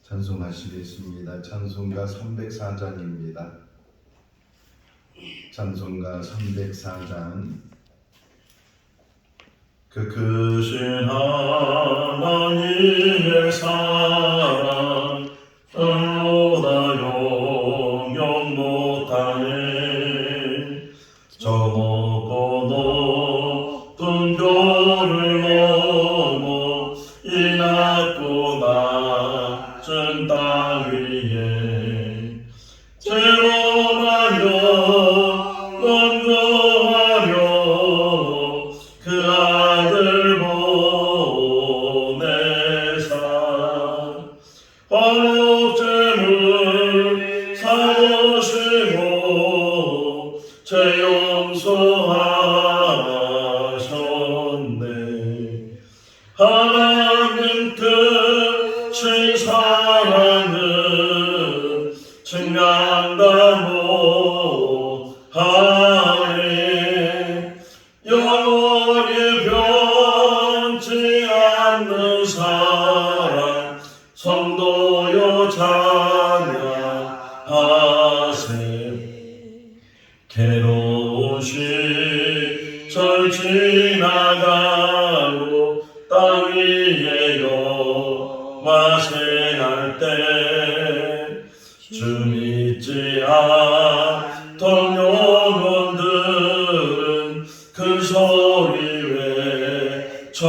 찬송하시겠습니다. 찬송가 304장입니다. 찬송가 304장. 그 크신 하나님의 사랑 별보다 영영 못하네. 저 높고 높은 별을 넘어 이 낮고 낮은 땅 위에 제로마여 건강하려 그 아들 보내사 화목제물 사오시고 죄 용서하셨네. 하나님 크신 사랑은 증명다 못하네. 영원히 변치 않는 사랑 성도여 찬양하세. 괴로운 시절 지나가고 땅 위에 영화생할 때 주 믿지 않던 영혼들은 큰 소리 외쳐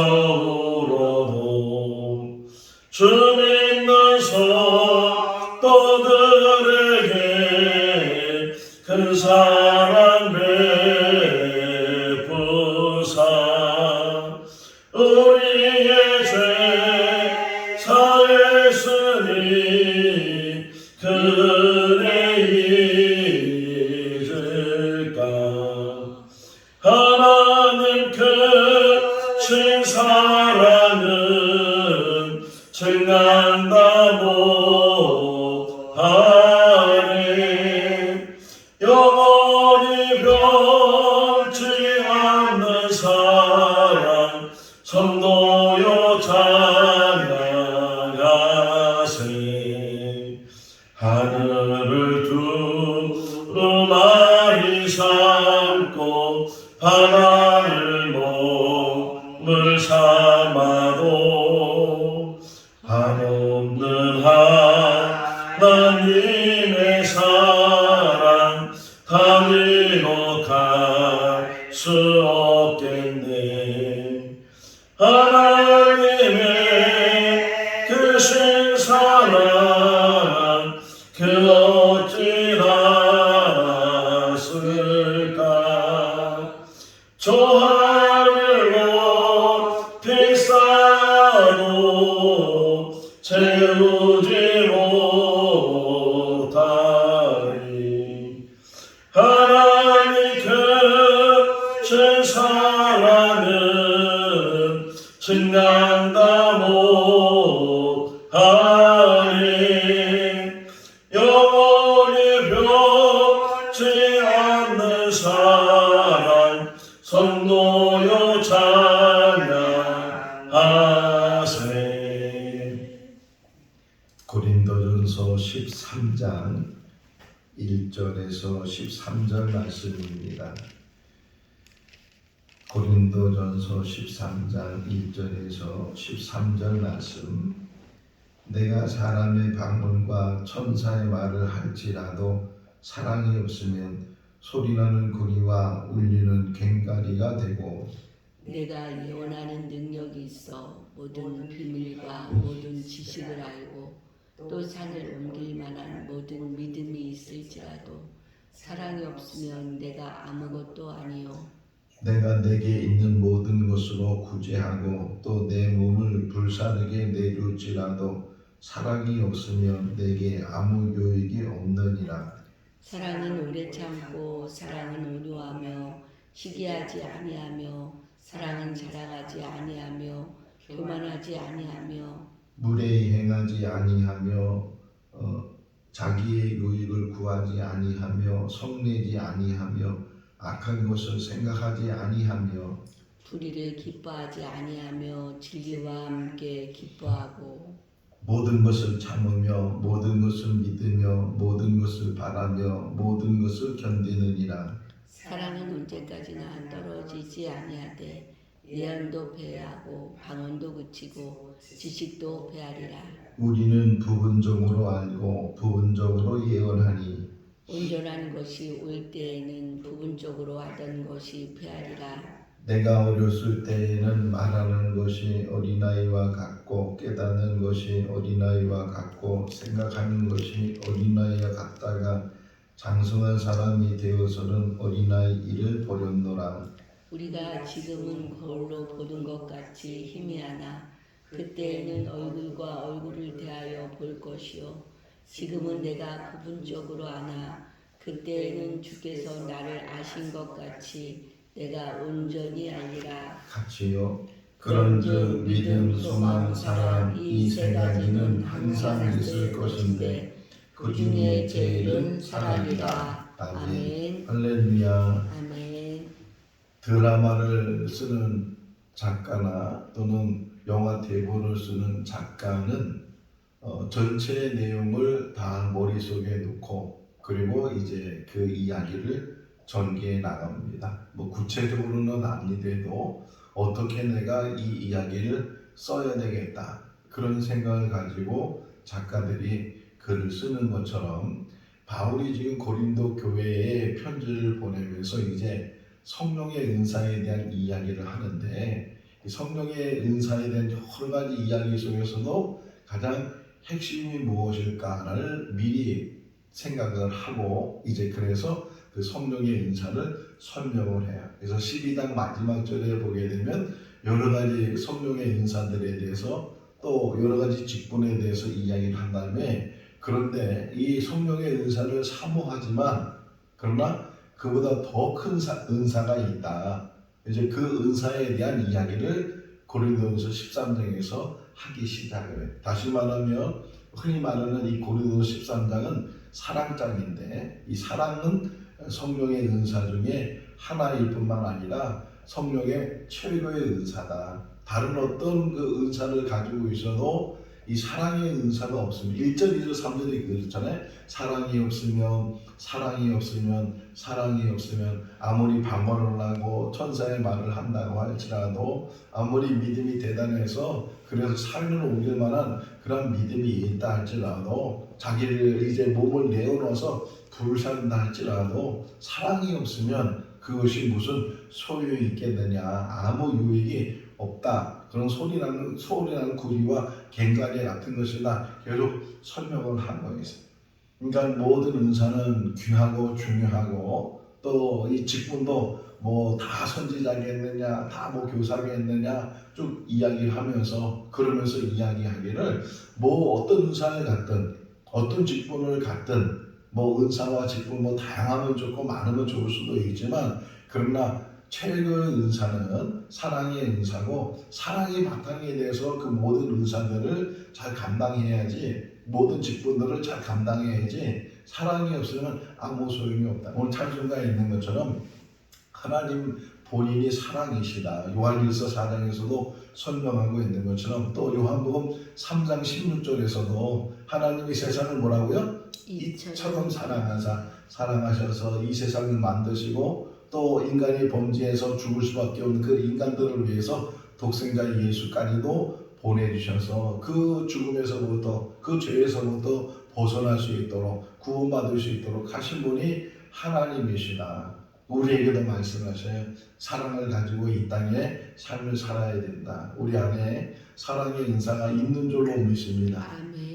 울어도 주 믿는 성도들에게 큰 사랑 베푸사 우리의 죄 사했으니 그네 잊을까. 하나님 크신 사랑은 증명다 못하네. 영원히 변치 않는 사랑 성도여 찬양하세. 하늘을 두루마리 삼고 바다를 몸을 삼아도 한없는 하나님의 사랑 다리로 갈 수 없겠네. 하나님의 크신 사랑 그 어찌 낫을까. 저 하늘 높이 쌓아도 채우지 못하리. 하나님 크신 사랑은 증명다 못하리. 영원히 변치 않는 사랑 성도여 찬양하세. 고린도전서 13장 1절에서 13절 말씀입니다. 고린도전서 13장 1절에서 13절 말씀. 내가 사람의 방언과 천사의 말을 할지라도 사랑이 없으면 소리나는 구리와 울리는 꽹과리가 되고, 내가 예언하는 능력이 있어 모든 비밀과 모든 지식을 알고 또 산을 옮길 만한 모든 믿음이 있을지라도 사랑이 없으면 내가 아무것도 아니요. 내가 내게 있는 모든 것으로 구제하고 또 내 몸을 불사르게 내줄지라도 사랑이 없으면 내게 아무 유익이 없느니라. 사랑은 오래 참고 사랑은 온유하며 시기하지 아니하며 사랑은 자랑하지 아니하며 교만하지 아니하며 무례히 행하지 아니하며 자기의 유익을 구하지 아니하며 성내지 아니하며 악한 것을 생각하지 아니하며 불의를 기뻐하지 아니하며 진리와 함께 기뻐하고 모든 것을 참으며 모든 것을 믿으며 모든 것을 바라며 모든 것을 견디느니라. 사랑은 언제까지나 떨어지지 아니하되 예언도 패하고 방언도 그치고 지식도 패하리라. 우리는 부분적으로 알고 부분적으로 예언하니 온전한 것이 올 때에는 부분적으로 하던 것이 패하리라. 내가 어렸을 때에는 말하는 것이 어린아이와 같고 깨닫는 것이 어린아이와 같고 생각하는 것이 어린아이와 같다가 장성한 사람이 되어서는 어린아이 일을 버렸노라. 우리가 지금은 거울로 보는 것 같이 희미하나 그때에는 얼굴과 얼굴을 대하여 볼 것이요 지금은 내가 부분적으로 아나 그때에는 주께서 나를 아신 것 같이 내가 온전히 알리라. 같이요. 그런즉 믿음, 소망, 사랑 이 세 가지는 항상 있을 것인데 그 중에 제일은 사랑이다. 아멘. 할렐루야. 아멘. 드라마를 쓰는 작가나 또는 영화 대본을 쓰는 작가는 전체 내용을 다 머릿속에 놓고 그리고 이제 그 이야기를 전개해 나갑니다. 뭐 구체적으로는 아니더라도 어떻게 내가 이 이야기를 써야 되겠다 그런 생각을 가지고 작가들이 글을 쓰는 것처럼 바울이 지금 고린도 교회에 편지를 보내면서 이제 성령의 은사에 대한 이야기를 하는데 이 성령의 은사에 대한 여러 가지 이야기 속에서도 가장 핵심이 무엇일까를 미리 생각을 하고 이제 그래서 그 성령의 은사를 설명을 해요. 그래서 12장 마지막 절에 보게 되면 여러 가지 성령의 은사들에 대해서 또 여러 가지 직분에 대해서 이야기를 한 다음에 그런데 이 성령의 은사를 사모하지만 그러나 그보다 더 큰 은사가 있다. 이제 그 은사에 대한 이야기를 고린도전서 13장에서 하기 시작을 해요. 다시 말하면 흔히 말하는 이 고린도전서 13장은 사랑장인데 이 사랑은 성령의 은사 중에 하나일 뿐만 아니라 성령의 최고의 은사다. 다른 어떤 그 은사를 가지고 있어도 이 사랑의 은사가 없으면 1절, 2절, 3절이 그렇잖아요. 사랑이 없으면 아무리 방언을 하고 천사의 말을 한다고 할지라도 아무리 믿음이 대단해서 그래서 삶을 옮길 만한 그런 믿음이 있다 할지라도 자기를 이제 몸을 내어놓아서 불살다 할지라도 사랑이 없으면 그것이 무슨 소유 있겠느냐 아무 유익이 없다. 그런 소리라는 구리와 갱가리 같은 것이다. 계속 설명을 한 거겠어요. 그러니까 모든 은사는 귀하고 중요하고 또 이 직분도 뭐 다 선지자겠느냐, 다 뭐 교사겠느냐 쭉 이야기하면서 그러면서 이야기하기를 뭐 어떤 은사를 갖든 어떤 직분을 갖든 뭐 은사와 직분 뭐 다양하면 좋고 많으면 좋을 수도 있지만 그러나 최고의 은사는 사랑의 은사고 사랑이 바탕이 돼서 그 모든 은사들을 잘 감당해야지 모든 직분들을 잘 감당해야지 사랑이 없으면 아무 소용이 없다. 오늘 찬송가에 있는 것처럼 하나님 본인이 사랑이시다. 요한일서 4장에서도 설명하고 있는 것처럼 또 요한복음 3장 16절에서도 하나님이 세상을 뭐라고요? 이처럼 사랑하셔서 이 세상을 만드시고 또 인간이 범죄해서 죽을 수밖에 없는 그 인간들을 위해서 독생자 예수까지도 보내주셔서 그 죽음에서부터 그 죄에서부터 벗어날 수 있도록 구원받을 수 있도록 하신 분이 하나님이시다. 우리에게도 말씀하셔요. 사랑을 가지고 이 땅에 삶을 살아야 된다. 우리 안에 사랑의 은사가 있는 줄로 믿습니다.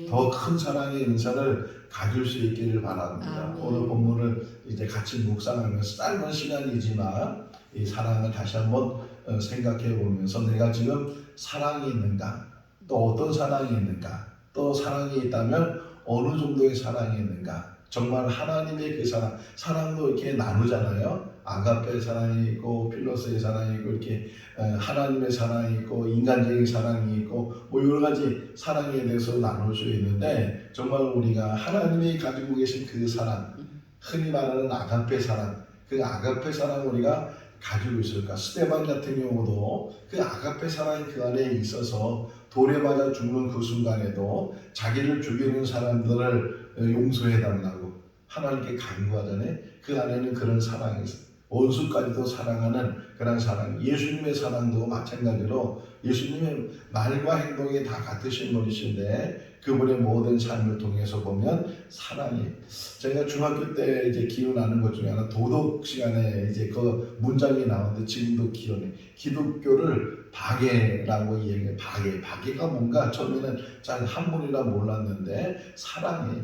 더 큰 사랑의 은사를 가질 수 있기를 바랍니다. 아멘. 오늘 본문을 이제 같이 묵상하면서 짧은 시간이지만 이 사랑을 다시 한번 생각해 보면서 내가 지금 사랑이 있는가? 또 어떤 사랑이 있는가? 또 사랑이 있다면 어느 정도의 사랑이 있는가? 정말 하나님의 그 사랑도 이렇게 나누잖아요. 아가페 사랑이 있고 필로스의 사랑이 있고 이렇게 하나님의 사랑이 있고 인간적인 사랑이 있고 뭐 여러 가지 사랑에 대해서 나눌 수 있는데 정말 우리가 하나님이 가지고 계신 그 사랑 흔히 말하는 아가페 사랑 그 아가페 사랑 우리가 가지고 있을까? 스데반 같은 경우도 그 아가페 사랑이 그 안에 있어서 돌에 맞아 죽는 그 순간에도 자기를 죽이는 사람들을 용서해달라고 하나님께 간구하잖아요. 그 안에는 그런 사랑이 있어요. 원수까지도 사랑하는 그런 사랑. 예수님의 사랑도 마찬가지로 예수님의 말과 행동이 다 같으신 분이신데 그분의 모든 삶을 통해서 보면 사랑이. 제가 중학교 때 이제 기억나는 것 중에 하나 도덕 시간에 이제 그 문장이 나오는데 지금도 기억해. 기독교를 박애라고 이야기해요. 박애가 뭔가 처음에는 잘 한문이라 몰랐는데 사랑이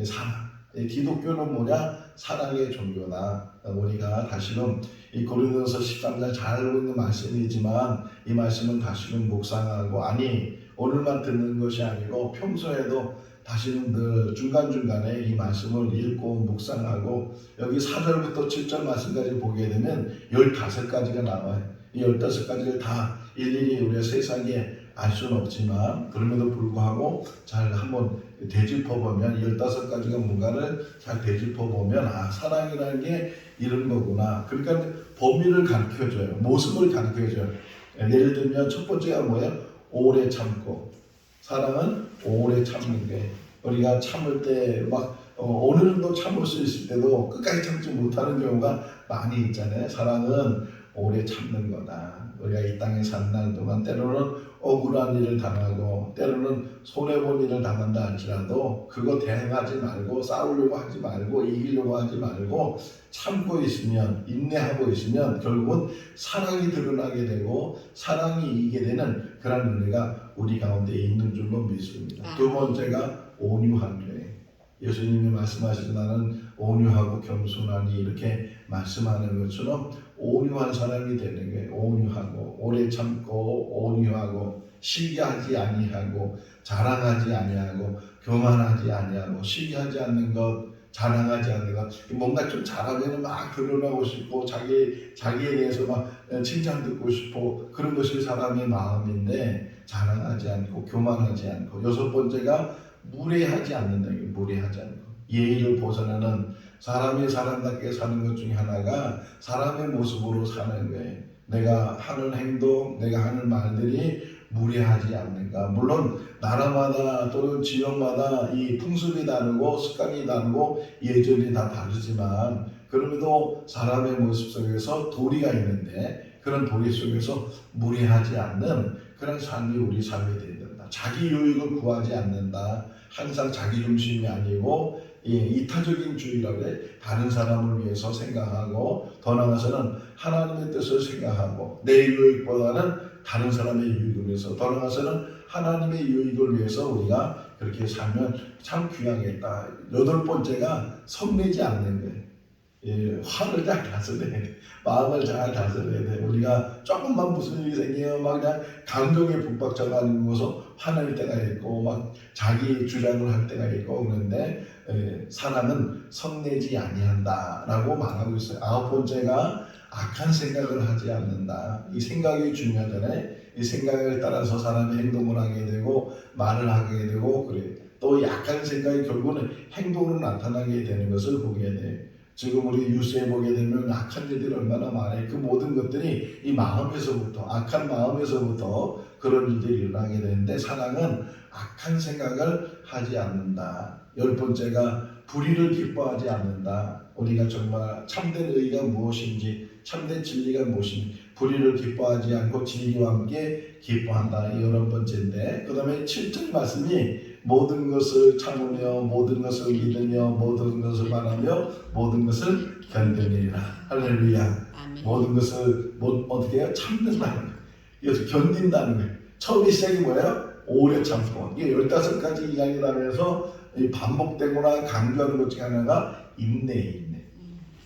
사랑. 기독교는 뭐냐? 사랑의 종교다. 우리가 다시금 이 고린도서 13장 잘 알고 있는 말씀이지만 이 말씀은 다시금 묵상하고 아니 오늘만 듣는 것이 아니고 평소에도 다시금 늘 중간중간에 이 말씀을 읽고 묵상하고 여기 4절부터 7절 말씀까지 보게 되면 15가지가 나와요. 이 15가지를 다 일일이 우리가 세상에 알 수는 없지만 그럼에도 불구하고 잘 한번 되짚어보면 15가지가 뭔가를 잘 되짚어보면 아 사랑이라는 게 이런 거구나. 그러니까 범위를 가르쳐줘요. 모습을 가르쳐줘요. 예를 들면 첫 번째가 뭐예요? 오래 참고. 사랑은 오래 참는 게 우리가 참을 때 막 어느 정도 참을 수 있을 때도 끝까지 참지 못하는 경우가 많이 있잖아요. 사랑은 오래 참는 거다. 우리가 이 땅에 사는 날 동안 때로는 억울한 일을 당하고 때로는 손해본 일을 당한다 할지라도 그거 대응하지 말고 싸우려고 하지 말고 이기려고 하지 말고 참고 있으면 인내하고 있으면 결국은 사랑이 드러나게 되고 사랑이 이기게 되는 그런 은혜가 우리 가운데 있는 줄로 믿습니다. 두 번째가 온유한 거예요. 예수님이 말씀하신 나는 온유하고 겸손하니 이렇게 말씀하는 것처럼 온유한 사람이 되는 거예요. 온유하고 오래 참고 온유하고 시기하지 아니하고 자랑하지 아니하고 교만하지 아니하고 시기하지 않는 것 자랑하지 않는 것 뭔가 좀 잘하면 막 드러나고 싶고 자기에 대해서 막 칭찬 듣고 싶고 그런 것이 사람의 마음인데 자랑하지 않고 교만하지 않고 여섯 번째가 무례하지 않는다. 무례하지 않고 예의를 벗어나는 사람이 사람답게 사는 것 중에 하나가 사람의 모습으로 사는 거예요. 내가 하는 행동, 내가 하는 말들이 무례하지 않는가. 물론 나라마다 또는 지역마다 이 풍습이 다르고 습관이 다르고 예절이 다 다르지만 그럼에도 사람의 모습 속에서 도리가 있는데 그런 도리 속에서 무례하지 않는 그런 삶이 우리 삶이 되야 된다. 자기 유익을 구하지 않는다. 항상 자기 중심이 아니고 이타적인 주의라고 해. 다른 사람을 위해서 생각하고 더 나아가서는 하나님의 뜻을 생각하고 내 유익보다는 다른 사람의 유익을 위해서 더 나아가서는 하나님의 유익을 위해서 우리가 그렇게 살면 참 귀하겠다. 여덟 번째가 성내지 않는 거예요. 화를 잘 다스려야 돼. 마음을 잘 다스려야 돼. 우리가 조금만 무슨 일이 생기면 막 그냥 감정에 북박쳐가지고서 화낼 때가 있고 막 자기 주장을 할 때가 있고 그런데 사람은 성내지 아니한다라고 말하고 있어요. 아홉 번째가 악한 생각을 하지 않는다. 이 생각이 중요하잖아요. 이 생각에 따라서 사람이 행동을 하게 되고 말을 하게 되고 그래. 또 약한 생각이 결국은 행동으로 나타나게 되는 것을 보게 돼요. 지금 우리 뉴스에 보게 되면 악한 일들이 얼마나 많아요. 그 모든 것들이 이 마음에서부터 악한 마음에서부터 그런 일들이 일어나게 되는데 사랑은 악한 생각을 하지 않는다. 열 번째가 불의를 기뻐하지 않는다. 우리가 정말 참된 의가 무엇인지 참된 진리가 무엇인지 불의를 기뻐하지 않고 진리와 함께 기뻐한다. 이 11번째인데 그 다음에 7절 말씀이 모든 것을 참으며 모든 것을 믿으며 모든 것을 바라며 모든 것을 견디느니라. 할렐루야. 아멘. 모든 것을 어떻게 해요? 참는다는 거예요. 그래서 견딘다는 거예요. 처음 시작이 뭐예요? 오래 참고. 이게 15가지 이야기를 하면서 반복되거나 강조하는 것 중에 하나가 인내.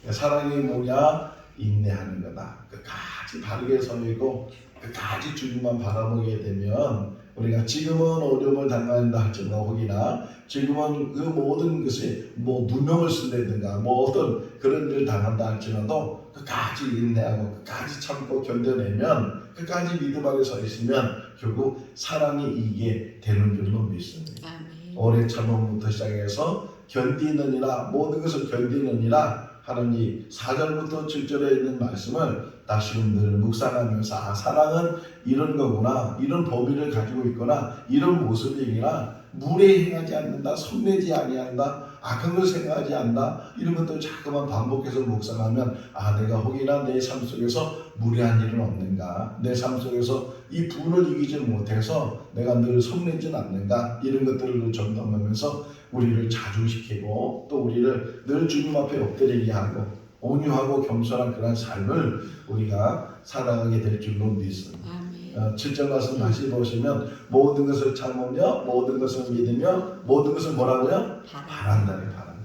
사랑이 뭐냐? 인내하는 거다. 끝까지 바르게 서이고 끝까지 주님만 바라보게 되면 우리가 지금은 어려움을 당한다 할지라도 혹이나 지금은 그 모든 것이 뭐 누명을 쓴다든가 뭐 어떤 그런 일을 당한다 할지라도 끝까지 인내하고 끝까지 참고 견뎌내면 끝까지 믿음 안에 서 있으면 결국 사랑이 이기게 되는 줄로 믿습니다. 아멘. 오래 참음부터 시작해서 견디느니라 모든 것을 견디느니라 하는 이 4절부터 7절에 있는 말씀을 다시금 늘 묵상하면서 아 사랑은 이런 거구나, 이런 범위를 가지고 있거나 이런 모습이구나, 무례행하지 않는다, 성내지 아니한다, 악한 걸 생각하지 않는다, 이런 것들을 자꾸만 반복해서 묵상하면 아 내가 혹이나 내 삶 속에서 무례한 일은 없는가, 내 삶 속에서 이 분을 이기지 못해서 내가 늘 성내지 않는가, 이런 것들을 점검하면서 우리를 자중시키고 또 우리를 늘 주님 앞에 엎드리게 하고 온유하고 겸손한 그런 삶을 우리가 살아가게 될 줄로 믿습니다. 아멘. 7절 말씀 다시 보시면 모든 것을 참으며 모든 것을 믿으며 모든 것을 뭐라고요? 바란다는 바람.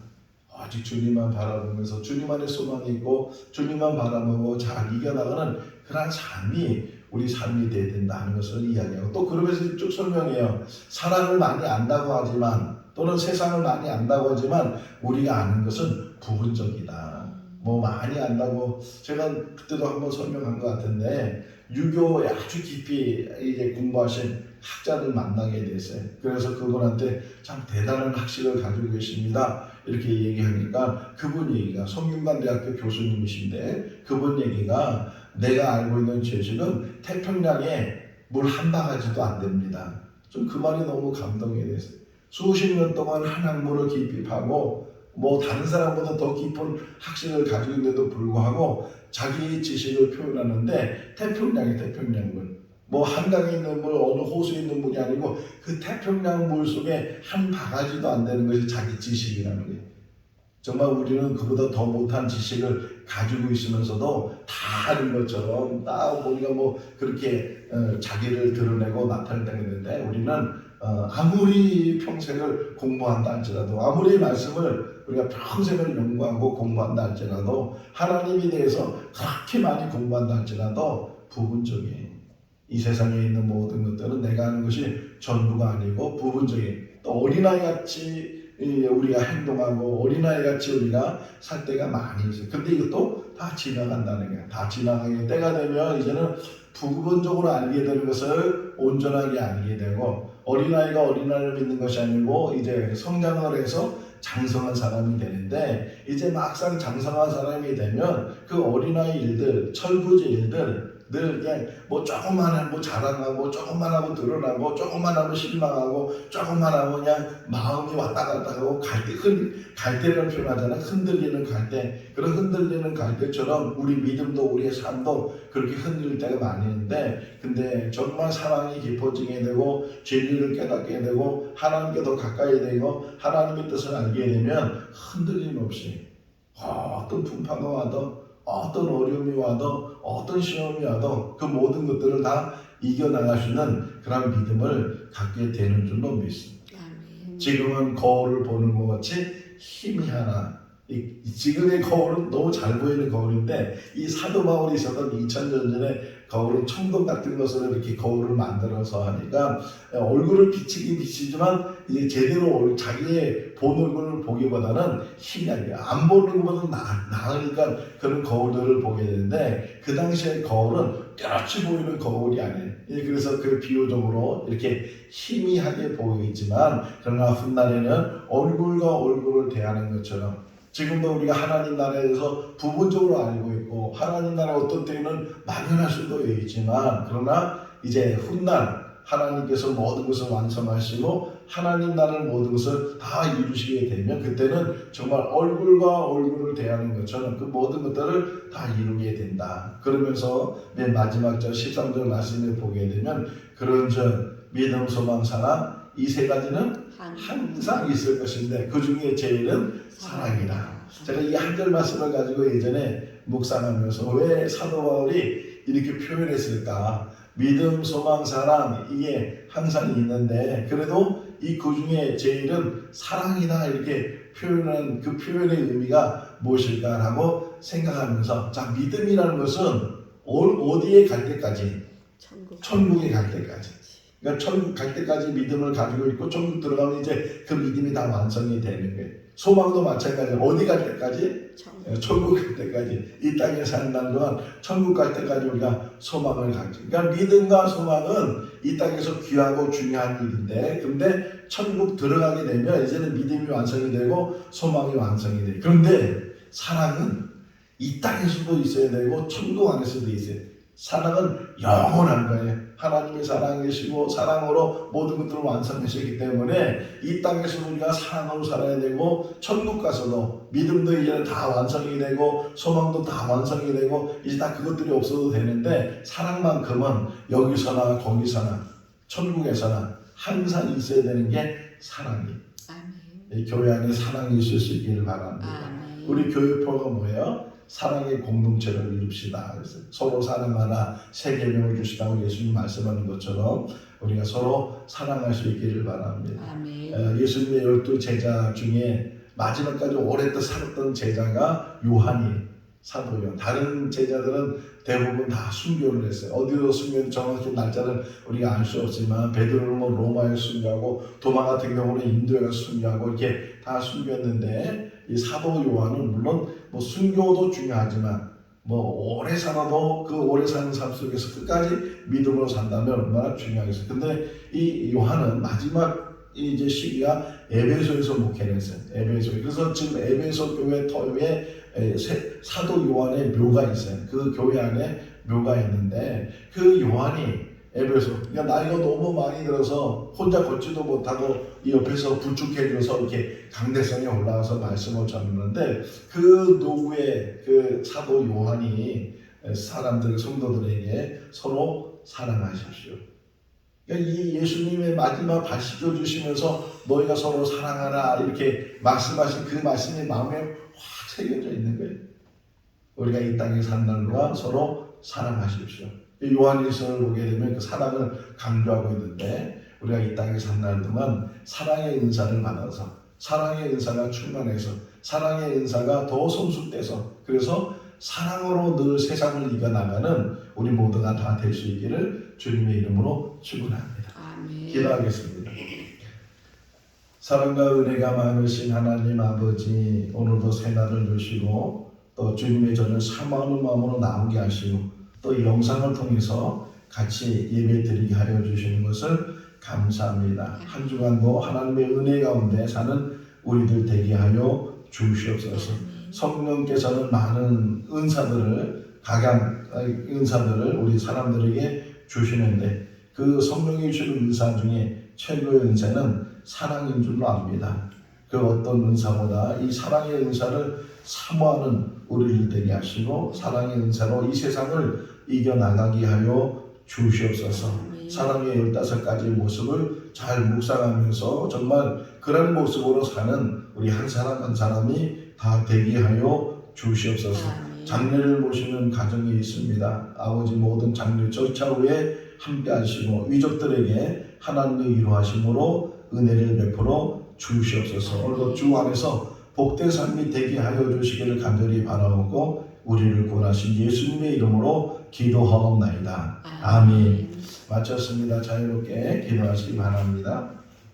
오직 주님만 바라보면서 주님 안에 소망이 있고 주님만 바라보고 잘 이겨나가는 그런 삶이 우리 삶이 되어야 된다는 것을 이야기하고 또 그러면서 쭉 설명해요. 사랑을 많이 안다고 하지만 또는 세상을 많이 안다고 하지만 우리가 아는 것은 부분적이다. 뭐 많이 안다고 제가 그때도 한번 설명한 것 같은데 유교에 아주 깊이 이제 공부하신 학자를 만나게 됐어요. 그래서 그분한테 참 대단한 학식을 가지고 계십니다. 이렇게 얘기하니까 그분 얘기가 성균관대학교 교수님이신데 그분 얘기가 내가 알고 있는 지식은 태평양에 물 한 바가지도 안 됩니다. 좀 그 말이 너무 감동이 됐어요. 수십 년 동안 한약물을 깊이 파고 뭐 다른 사람보다 더 깊은 학식을 가지고 있는데도 불구하고 자기 지식을 표현하는데 태평양물 뭐 한강에 있는 물 어느 호수에 있는 물이 아니고 그 태평양 물 속에 한 바가지도 안 되는 것이 자기 지식이라는 거예요. 정말 우리는 그보다 더 못한 지식을 가지고 있으면서도 다 아는 것처럼 딱 우리가 뭐 그렇게 자기를 드러내고 나타내는데 우리는 아무리 평생을 공부한다 할지라도 아무리 말씀을 우리가 평생을 연구하고 공부한다 할지라도 하나님에 대해서 그렇게 많이 공부한다 할지라도 부분적인 이 세상에 있는 모든 것들은 내가 하는 것이 전부가 아니고 부분적인 또 어린아이같이 우리가 행동하고 어린아이같이 우리가 살 때가 많이 있어요. 근데 이것도 다 지나간다는 거예요. 다 지나가게 때가 되면 이제는 부분적으로 알게 되는 것을 온전하게 알게 되고 어린아이가 어린아이를 믿는 것이 아니고 이제 성장을 해서 장성한 사람이 되는데 이제 막상 장성한 사람이 되면 그 어린아이 일들, 철부지 일들 늘 그냥 뭐 조금만 하고 자랑하고 조금만 하고 드러나고 조금만 하고 실망하고 조금만 하고 그냥 마음이 왔다 갔다 하고 갈대를 표현하잖아. 흔들리는 갈대. 그런 흔들리는 갈대처럼 우리 믿음도 우리의 삶도 그렇게 흔들릴 때가 많이 있는데 근데 정말 사랑이 깊어지게 되고 진리를 깨닫게 되고 하나님께 더 가까이 되고 하나님의 뜻을 알게 되면 흔들림 없이 어떤 풍파가 와도 어떤 어려움이 와도 어떤 시험이 와도 그 모든 것들을 다 이겨나갈 수 있는 그런 믿음을 갖게 되는 줄로 믿습니다. 지금은 거울을 보는 것 같이 희미하나 지금의 거울은 너무 잘 보이는 거울인데 이 사도 바울이 있었던 2000년 전에 거울은 청동 같은 것으로 이렇게 거울을 만들어서 하니까 얼굴을 비치긴 비치지만 이제 제대로 자기의 본 얼굴을 보기보다는 희미하게 안 보는 것보다 나으니까 그런 거울들을 보게 되는데 그 당시에 거울은 뼈같이 보이는 거울이 아니에요. 그래서 그 비유적으로 이렇게 희미하게 보이지만 그러나 훗날에는 얼굴과 얼굴을 대하는 것처럼 지금도 우리가 하나님 나라에 대해서 부분적으로 알고 있고 하나님 나라 어떤 때는 막연할 수도 있지만 그러나 이제 훗날 하나님께서 모든 것을 완성하시고 하나님 나라의 모든 것을 다 이루시게 되면 그때는 정말 얼굴과 얼굴을 대하는 것처럼 그 모든 것들을 다 이루게 된다. 그러면서 맨 마지막 절 13절 말씀을 보게 되면 그런즉 믿음, 소망, 사랑 이 세 가지는 항상 있을 것인데 그 중에 제일은 사랑이다. 제가 이 한 절 말씀을 가지고 예전에 묵상하면서 왜 사도 바울이 이렇게 표현했을까? 믿음, 소망, 사랑 이게 항상 있는데 그래도 이 그 중에 제일은 사랑이다 이렇게 표현한 그 표현의 의미가 무엇일까라고 생각하면서 자 믿음이라는 것은 어디에 갈 때까지? 천국에 갈 때까지. 그러니까 천국 갈 때까지 믿음을 가지고 있고 천국 들어가면 이제 그 믿음이 다 완성이 되는 거예요. 소망도 마찬가지예요. 어디 갈 때까지? 천국 갈 때까지. 이 땅에 사는 동안 천국 갈 때까지 우리가 소망을 가지고. 그러니까 믿음과 소망은 이 땅에서 귀하고 중요한 일인데 근데 천국 들어가게 되면 이제는 믿음이 완성이 되고 소망이 완성이 돼요. 그런데 사랑은 이 땅에서도 있어야 되고 천국 안에서도 있어야 돼요. 사랑은 영원한 거예요. 하나님의 사랑이시고 사랑으로 모든 것들을 완성하셨기 때문에 이 땅에서 우리가 사랑으로 살아야 되고 천국 가서도 믿음도 이제 다 완성이 되고 소망도 다 완성이 되고 이제 다 그것들이 없어도 되는데 사랑만큼은 여기서나 거기서나 천국에서나 항상 있어야 되는 게 사랑이에요. 아멘. 이 교회 안에 사랑이 있을 수 있기를 바랍니다. 아멘. 우리 교회표가 뭐예요? 사랑의 공동체를 이룹시다. 그래서 서로 사랑하라 새 계명을 주시다고 예수님 말씀하는 것처럼 우리가 서로 사랑할 수 있기를 바랍니다. 아멘. 예수님의 12 제자 중에 마지막까지 오랫동안 살았던 제자가 요한이 사도 요한. 다른 제자들은 대부분 다 순교를 했어요. 어디로 순교 정확히 날짜를 우리가 알 수 없지만 베드로는 뭐 로마에 순교하고 도마 같은 경우는 인도에 가서 순교하고 이렇게 다 순교했는데 이 사도 요한은 물론 뭐 순교도 중요하지만 뭐 오래 살아도 그 오래 사는 삶 속에서 끝까지 믿음으로 산다면 얼마나 중요하겠어요. 근데 이 요한은 마지막 이제 시기가 에베소에서 목회를 했어요. 에베소. 그래서 지금 에베소 교회 터위에 사도 요한의 묘가 있어요. 그 교회 안에 묘가 있는데 그 요한이 에베소, 그러니까 나이가 너무 많이 들어서 혼자 걷지도 못하고 이 옆에서 부축해줘서 이렇게 강대성에 올라와서 말씀을 전하는데 그 노후에 그 사도 요한이 사람들, 성도들에게 서로 사랑하십시오. 그러니까 이 예수님의 마지막 발 씻겨주시면서 너희가 서로 사랑하라 이렇게 말씀하신 그 말씀이 마음에 확 새겨져 있는 거예요. 우리가 이 땅에 산 날과 서로 사랑하십시오. 요한일서를 보게 되면 그 사랑을 강조하고 있는데 우리가 이 땅에 산 날 동안 사랑의 은사를 받아서 사랑의 은사가 충만해서 사랑의 은사가 더 성숙돼서 그래서 사랑으로 늘 세상을 이겨나가는 우리 모두가 다 될 수 있기를 주님의 이름으로 축원합니다. 아멘. 기도하겠습니다. 사랑과 은혜가 많으신 하나님 아버지, 오늘도 새날을 주시고 또 주님의 전을 사모하는 마음으로 나오게 하시고 또 이 영상을 통해서 같이 예배 드리게 하여 주시는 것을 감사합니다. 한 주간도 하나님의 은혜 가운데 사는 우리들 되게 하여 주시옵소서. 성령께서는 많은 각양 은사들을 우리 사람들에게 주시는데 그 성령이 주는 은사 중에 최고의 은사는 사랑인 줄로 압니다. 그 어떤 은사보다 이 사랑의 은사를 사모하는 우리를 되게 하시고 사랑의 은사로 이 세상을 이겨나가게 하여 주시옵소서. 사랑의 15가지 모습을 잘 묵상하면서 정말 그런 모습으로 사는 우리 한 사람 한 사람이 다 되게 하여 주시옵소서. 장례를 모시는 가정이 있습니다. 아버지 모든 장례 절차 후에 함께 하시고 유족들에게 하나님의 위로하심으로 은혜를 베풀어 주시옵소서. 오늘도 주 안에서 복된 삶이 되게 하여 주시기를 간절히 바라오고 우리를 구원하신 예수님의 이름으로 기도하옵나이다. 아멘. 마쳤습니다. 자유롭게 기도하시기 바랍니다.